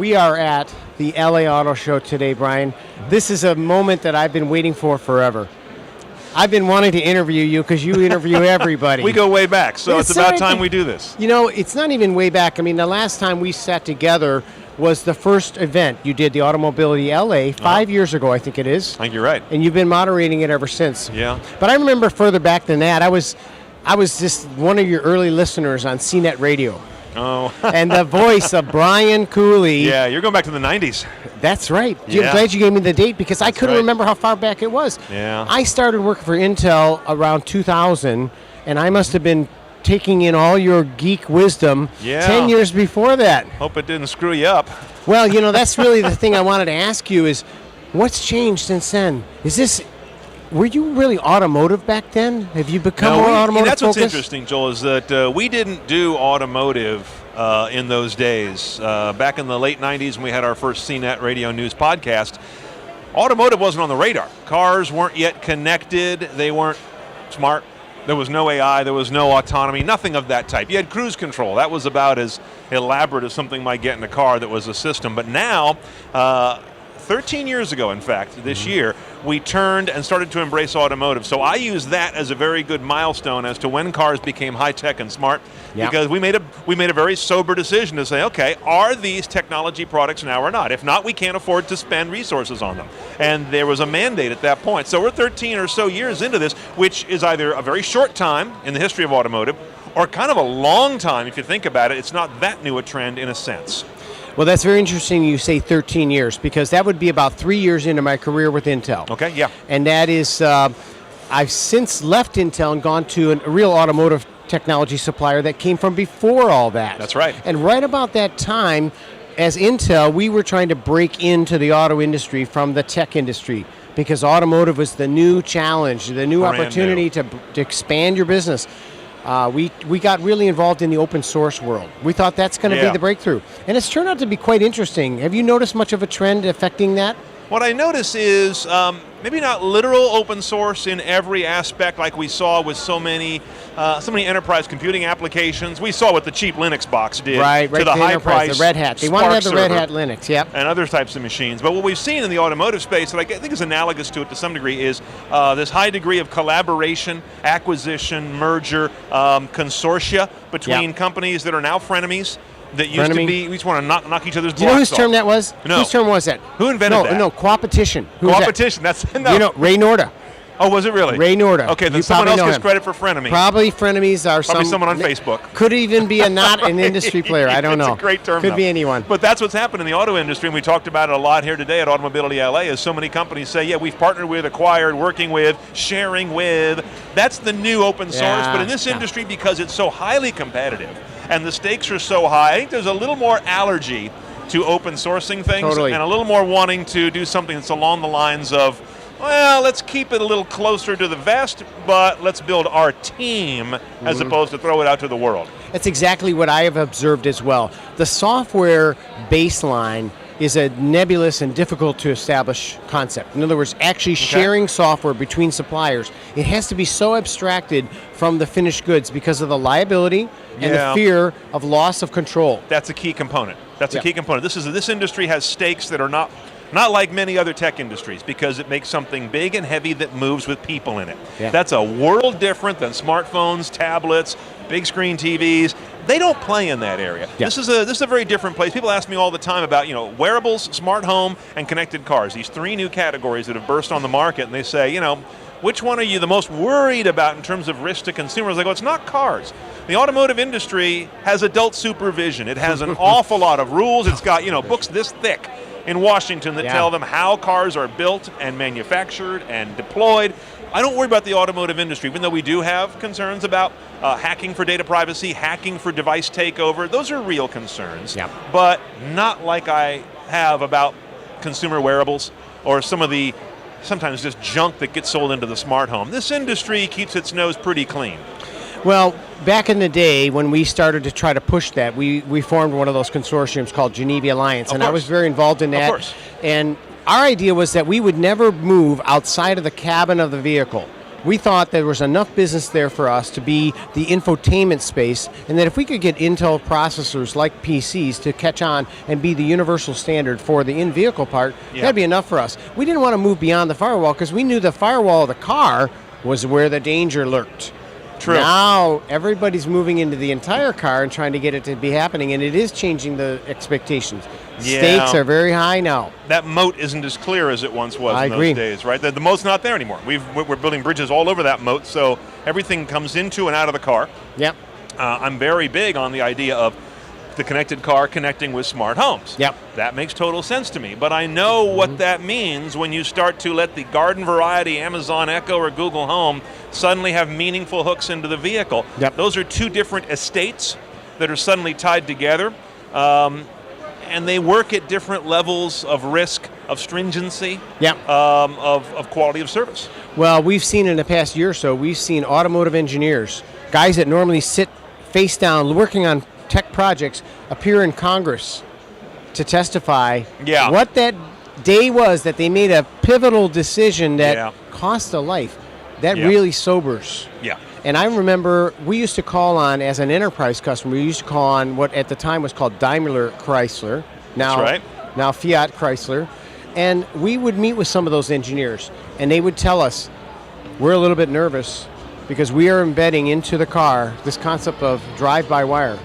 We are at the LA Auto Show today, Brian. This is a moment that I've been waiting for forever. I've been wanting to interview you because you interview everybody. We go way back, so it's about time we do this. You know, it's not even way back. I mean, the last time we sat together was the first event. You did the Automobility LA 5 years ago, I think it is. I think you're right. And you've been moderating it ever since. Yeah. But I remember further back than that, I was just one of your early listeners on CNET Radio. Oh. And the voice of Brian Cooley. Yeah, you're going back to the 90s. That's right. Yeah. I'm glad you gave me the date because I couldn't remember how far back it was. Yeah. I started working for Intel around 2000, and I must have been taking in all your geek wisdom 10 years before that. Hope it didn't screw you up. Well, you know, that's really the thing I wanted to ask you is, what's changed since then? Were you really automotive back then? Have you become more automotive That's focused? what's interesting, Joel, is that we didn't do automotive in those days. Back in the late 90s when we had our first CNET Radio News podcast, automotive wasn't on the radar. Cars weren't yet connected. They weren't smart. There was no AI. There was no autonomy. Nothing of that type. You had cruise control. That was about as elaborate as something might get in a car that was a system. But now, 13 years ago, in fact, this year, we turned and started to embrace automotive. So I use that as a very good milestone as to when cars became high-tech and smart, because we made a very sober decision to say, okay, are these technology products now or not? If not, we can't afford to spend resources on them. And there was a mandate at that point. So we're 13 or so years into this, which is either a very short time in the history of automotive or kind of a long time if you think about it. It's not that new a trend in a sense. Well, that's very interesting you say 13 years, because that would be about 3 years into my career with Intel. Okay, yeah. And that is, I've since left Intel and gone to a real automotive technology supplier that came from before all that. That's right. And right about that time, as Intel, we were trying to break into the auto industry from the tech industry, because automotive was the new challenge, the new opportunity to expand your business. We got really involved in the open source world. We thought that's going to be the breakthrough. And it's turned out to be quite interesting. Have you noticed much of a trend affecting that? What I notice is maybe not literal open source in every aspect like we saw with so many enterprise computing applications. We saw what the cheap Linux box did to the high price, the Red Hat. They wanted to have the Red Hat Linux, and other types of machines. But what we've seen in the automotive space that I think is analogous to it to some degree is this high degree of collaboration, acquisition, merger, consortia between companies that are now frenemies. That used to be, we just want to knock each other's blocks off. Do you know whose term that was? No. Whose term was that? Who invented that? No, coopetition. Coopetition, that's You know, Ray Norda. Oh, was it really? Ray Norda. Okay, then someone else gets credit for frenemy. Probably frenemies are someone on Facebook. Could even be not an industry player. I don't know. It's a great term. Could be anyone. But that's what's happened in the auto industry, and we talked about it a lot here today at Automobility LA, as so many companies say, yeah, we've partnered with, acquired, working with, sharing with. That's the new open source. But in this industry, because it's so highly competitive and the stakes are so high, I think there's a little more allergy to open sourcing things and a little more wanting to do something that's along the lines of, well, let's keep it a little closer to the vest, but let's build our team as opposed to throw it out to the world. That's exactly what I have observed as well. The software baseline is a nebulous and difficult to establish concept. In other words, actually sharing software between suppliers, it has to be so abstracted from the finished goods because of the liability and the fear of loss of control. That's a key component. That's a key component. This industry has stakes that are not like many other tech industries, because it makes something big and heavy that moves with people in it. That's a world different than smartphones, tablets, big screen TVs. They don't play in that area. This is a very different place. People ask me all the time about, wearables, smart home, and connected cars. These three new categories that have burst on the market, and they say, which one are you the most worried about in terms of risk to consumers? I go, it's not cars. The automotive industry has adult supervision. It has an awful lot of rules. It's got, books this thick in Washington that tell them how cars are built and manufactured and deployed. I don't worry about the automotive industry, even though we do have concerns about hacking for data privacy, hacking for device takeover. Those are real concerns, but not like I have about consumer wearables or some of the sometimes just junk that gets sold into the smart home. This industry keeps its nose pretty clean. Well, back in the day when we started to try to push that, we formed one of those consortiums called Geneva Alliance, and I was very involved in that. Of course. And our idea was that we would never move outside of the cabin of the vehicle. we thought there was enough business there for us to be the infotainment space, and that if we could get Intel processors like PCs to catch on and be the universal standard for the in-vehicle part, that'd be enough for us. We didn't want to move beyond the firewall because we knew the firewall of the car was where the danger lurked. True. Now everybody's moving into the entire car and trying to get it to be happening, and it is changing the expectations. Stakes are very high now. That moat isn't as clear as it once was in agree. those days, right? The moat's not there anymore. We're building bridges all over that moat, so everything comes into and out of the car. Yep. I'm very big on the idea of the connected car connecting with smart homes. Yep. That makes total sense to me, but I know what that means when you start to let the garden variety Amazon Echo or Google Home suddenly have meaningful hooks into the vehicle. Yep. Those are two different estates that are suddenly tied together, and they work at different levels of risk, of stringency, of quality of service. Well, we've seen in the past year or so, we've seen automotive engineers, guys that normally sit face down working on tech projects, appear in Congress to testify what that day was that they made a pivotal decision that cost a life. That really sobers. Yeah. And I remember we used to call on, as an enterprise customer, we used to call on what at the time was called Daimler Chrysler, now Fiat Chrysler, and we would meet with some of those engineers, and they would tell us, we're a little bit nervous because we are embedding into the car this concept of drive-by-wire.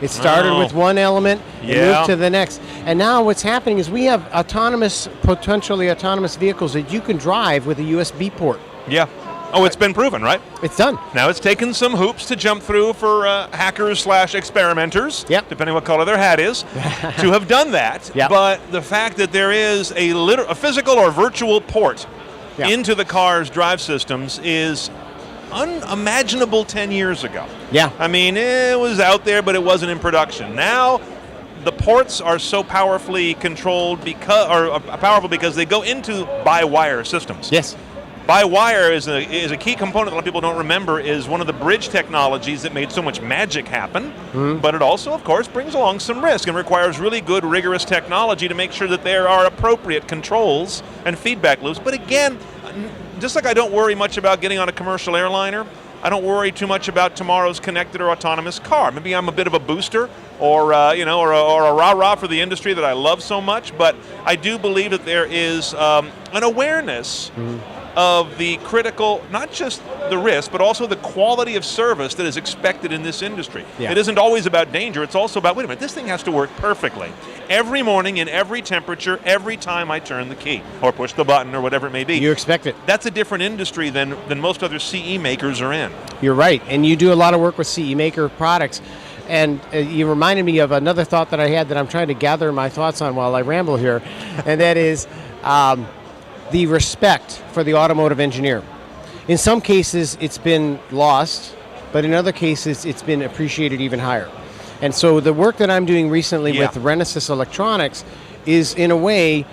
It started with one element and moved to the next. And now what's happening is we have potentially autonomous vehicles that you can drive with a USB port. Yeah. Oh, it's been proven, right? It's done. Now it's taken some hoops to jump through for hackers/experimenters, depending what color their hat is, to have done that. But the fact that there is a physical or virtual port into the car's drive systems is unimaginable 10 years ago. Yeah. I mean, it was out there, but it wasn't in production. Now, the ports are so powerfully controlled powerful because they go into by-wire systems. Yes. By-wire is a key component that a lot of people don't remember, is one of the bridge technologies that made so much magic happen, but it also, of course, brings along some risk and requires really good, rigorous technology to make sure that there are appropriate controls and feedback loops. But again, just like I don't worry much about getting on a commercial airliner, I don't worry too much about tomorrow's connected or autonomous car. Maybe I'm a bit of a booster or a rah-rah for the industry that I love so much, but I do believe that there is an awareness of the critical, not just the risk, but also the quality of service that is expected in this industry. It isn't always about danger, it's also about, wait a minute, this thing has to work perfectly. Every morning, in every temperature, every time I turn the key, or push the button, or whatever it may be. You expect it. That's a different industry than most other CE makers are in. You're right, and you do a lot of work with CE maker products. And you reminded me of another thought that I had that I'm trying to gather my thoughts on while I ramble here, and that is the respect for the automotive engineer. In some cases, it's been lost, but in other cases, it's been appreciated even higher. And so the work that I'm doing recently with Renesas Electronics is, in a way,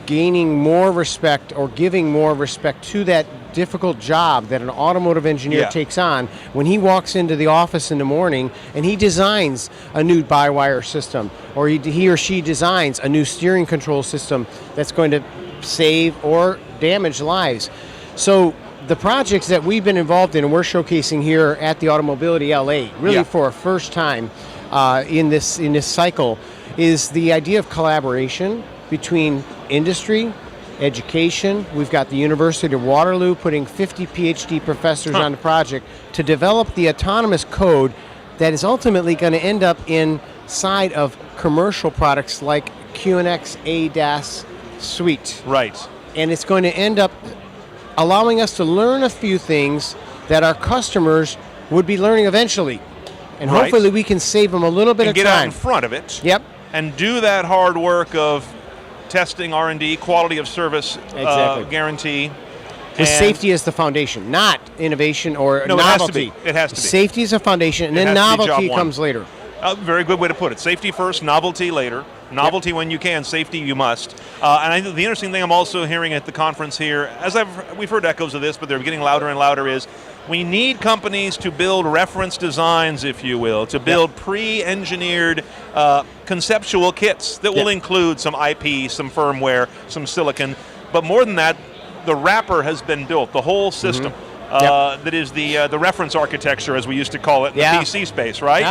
gaining more respect or giving more respect to that difficult job that an automotive engineer takes on when he walks into the office in the morning and he designs a new by-wire system, or he or she designs a new steering control system that's going to save or damage lives. So the projects that we've been involved in and we're showcasing here at the Automobility LA, really for a first time in this cycle, is the idea of collaboration between industry, education. We've got the University of Waterloo putting 50 PhD professors on the project to develop the autonomous code that is ultimately going to end up inside of commercial products like QNX ADAS Suite. Right. And it's going to end up allowing us to learn a few things that our customers would be learning eventually. And hopefully we can save them a little bit of time. Get out in front of it. Yep. And do that hard work of testing, R&D, quality of service guarantee. With safety as the foundation, not innovation or novelty. It has to be. Safety is a foundation, and then novelty comes later. Very good way to put it. Safety first, novelty later. Novelty when you can, safety you must. And I think the interesting thing I'm also hearing at the conference here, we've heard echoes of this, but they're getting louder and louder, is we need companies to build reference designs, if you will, to build pre-engineered conceptual kits that will include some IP, some firmware, some silicon. But more than that, the wrapper has been built, the whole system. that is the reference architecture, as we used to call it in the PC space, right?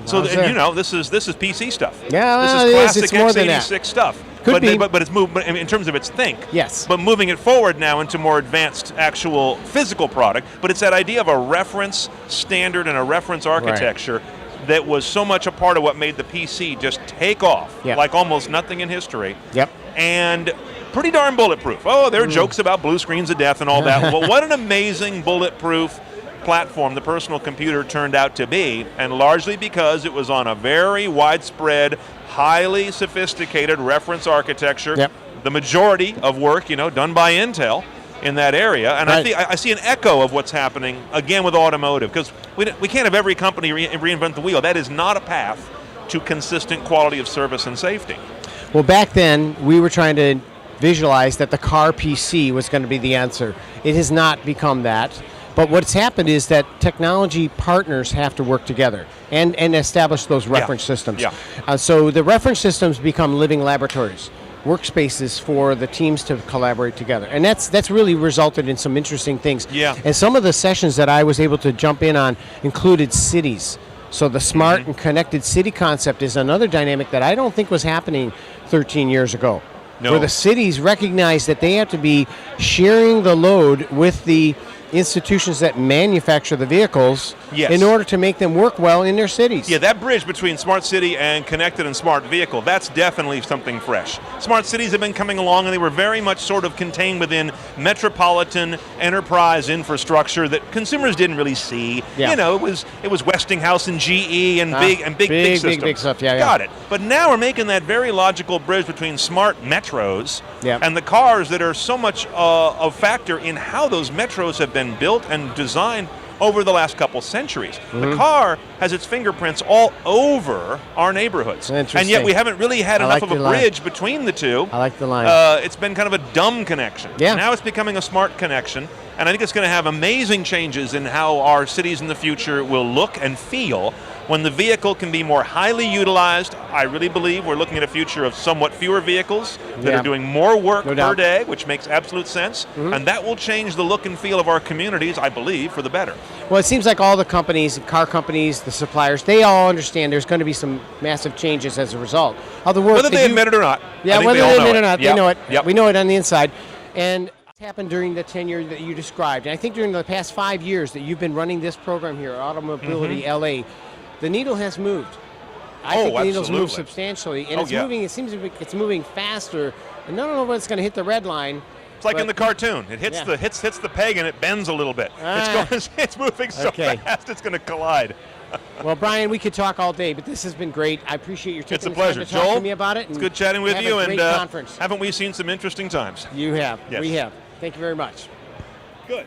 This is PC stuff. Yeah, this is classic it's more than x86 that. stuff. Could be. But it's moved in terms of its think. Yes. But moving it forward now into more advanced actual physical product. But it's that idea of a reference standard and a reference architecture that was so much a part of what made the PC just take off like almost nothing in history. Yep. And pretty darn bulletproof. Oh, there are jokes about blue screens of death and all that. Well, what an amazing bulletproof platform the personal computer turned out to be, and largely because it was on a very widespread, highly sophisticated reference architecture. Yep. The majority of work, done by Intel in that area, and I see an echo of what's happening again with automotive, because we can't have every company reinvent the wheel. That is not a path to consistent quality of service and safety. Well, back then we were trying to visualize that the car PC was going to be the answer. It has not become that. But what's happened is that technology partners have to work together and establish those reference systems. So the reference systems become living laboratories, workspaces for the teams to collaborate together. And that's really resulted in some interesting things. And some of the sessions that I was able to jump in on included cities. So the smart and connected city concept is another dynamic that I don't think was happening 13 years ago. Where the cities recognize that they have to be sharing the load with the institutions that manufacture the vehicles in order to make them work well in their cities. Yeah, that bridge between smart city and connected and smart vehicle, that's definitely something fresh. Smart cities have been coming along, and they were very much sort of contained within metropolitan enterprise infrastructure that consumers didn't really see. It was Westinghouse and GE and big systems. Big stuff, Got it. But now we're making that very logical bridge between smart metros and the cars that are so much a factor in how those metros have been built and designed over the last couple centuries. The car has its fingerprints all over our neighborhoods. And yet we haven't really had enough of a bridge between the two. I like the line. It's been kind of a dumb connection. Now it's becoming a smart connection, and I think it's going to have amazing changes in how our cities in the future will look and feel when the vehicle can be more highly utilized. I really believe we're looking at a future of somewhat fewer vehicles that are doing more work per day, which makes absolute sense. And that will change the look and feel of our communities, I believe, for the better. Well, it seems like all the companies, car companies, the suppliers, they all understand there's going to be some massive changes as a result of the work. Whether they admit it or not. Yeah, whether they admit it or not, they know it. Yep. We know it on the inside. And it's happened during the tenure that you described. And I think during the past 5 years that you've been running this program here, Automobility LA, the needle has moved. I think the needle's moved substantially, and it's moving. It seems it's moving faster. And I don't know when it's going to hit the red line. It's like in the cartoon. It hits the peg and it bends a little bit. It's moving so fast it's going to collide. Well, Brian, we could talk all day, but this has been great. I appreciate your taking the time to talk to me about it. It's good chatting with you, and conference. Haven't we seen some interesting times? You have. Yes. We have. Thank you very much. Good.